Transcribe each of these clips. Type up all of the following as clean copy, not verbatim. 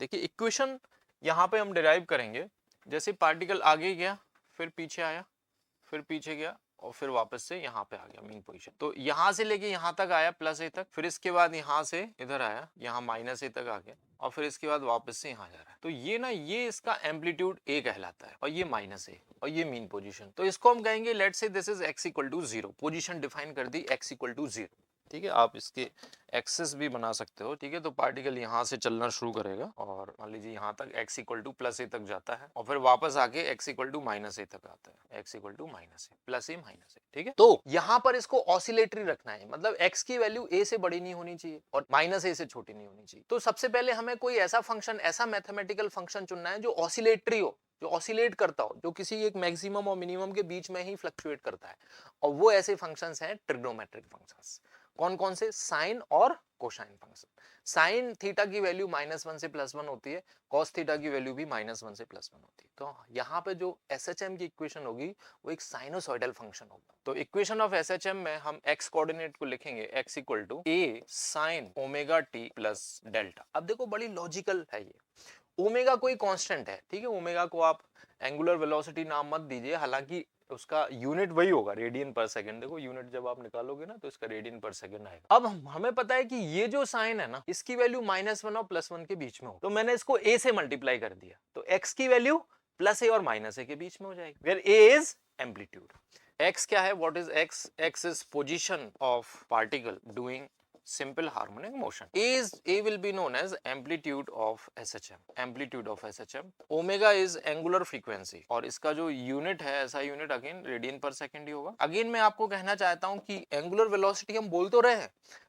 देखिए इक्वेशन यहाँ पे हम डिराइव करेंगे, जैसे पार्टिकल आगे गया, फिर पीछे आया, फिर पीछे गया और फिर वापस से यहाँ पे आ गया मीन पोजीशन। तो यहाँ से लेके यहाँ तक आया प्लस ए तक, फिर इसके बाद यहाँ से इधर आया, यहाँ माइनस ए तक आ गया और फिर इसके बाद वापस से यहाँ जा रहा है। तो ये ना, ये इसका एम्पलीट्यूड ए कहलाता है और ये माइनस ए और ये मीन पोजीशन। तो इसको हम कहेंगे let's say this is x equal to 0। Position define कर दी x इक्वल टू 0। ठीक है, आप इसके एक्सेस भी बना सकते हो। ठीक है, तो पार्टिकल यहाँ से चलना शुरू करेगा और मान लीजिए यहाँ तक x equal to plus A तक जाता है और फिर वापस आके x equal to minus A तक आता है, x equal to minus A plus A minus A. ठीक है, तो यहाँ पर इसको ऑसिलेटरी रखना है, मतलब x की वैल्यू a से बड़ी नहीं होनी चाहिए और माइनस ए से छोटी नहीं होनी चाहिए। तो सबसे पहले हमें कोई ऐसा फंक्शन, ऐसा मैथमेटिकल फंक्शन चुनना है जो ऑसिलेटरी हो, जो ऑसिलेट करता हो, जो किसी एक मैक्सिमम और मिनिमम के बीच में ही फ्लक्चुएट करता है। और वो ऐसे फंक्शंस हैं ट्रिग्नोमेट्रिक फंक्शंस। कौन कौन से? साइन और कोसाइन फंक्शन। साइन थीटा की वैल्यू -1 से +1 होती है, कॉस थीटा की वैल्यू भी -1 से +1 होती है। तो यहाँ पे जो SHM की इक्वेशन होगी वो एक साइनोसॉइडल फंक्शन होगा। तो इक्वेशन ऑफ SHM में हम x कोऑर्डिनेट को लिखेंगे x equal to a sin omega t plus delta. अब देखो बड़ी लॉजिकल है ये। ओमेगा कोई कांस्टेंट है, ठीक है, ओमेगा को आप एंगुलर वेलोसिटी नाम मत दीजिए, हालांकि उसका यूनिट वही होगा, रेडियन पर सेकंड। देखो यूनिट जब आप निकालोगे ना तो इसका रेडियन पर सेकंड आएगा। अब हमें पता है कि ये जो साइन है ना, इसकी वैल्यू -1 और +1 के बीच में हो, तो मैंने इसको a से मल्टीप्लाई कर दिया, तो x की वैल्यू +a और -a के बीच में हो जाएगी, where a is amplitude. x क्या है? What is x? x is position of particle doing simple harmonic motion. A will be known as amplitude of SHM. Amplitude of SHM. Omega is angular frequency और इसका जो unit है, ऐसा unit again radian पर second ही होगा। Again मैं आपको कहना चाहता हूं कि एंगुलर वेलोसिटी हम बोल तो रहे हैं,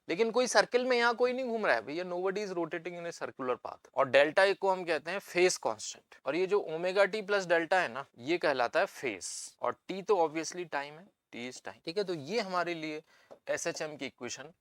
लेकिन कोई सर्किल में यहाँ कोई नहीं घूम रहा है भैया, nobody is rotating in a circular path. और डेल्टा को हम कहते हैं फेस कांस्टेंट, और ये जो ओमेगा टी प्लस डेल्टा है ना, ये कहलाता है फेस, और टी तो ऑब्वियसली टाइम है, टी इज टाइम। ठीक है, तो ये हमारे लिए SHM की इक्वेशन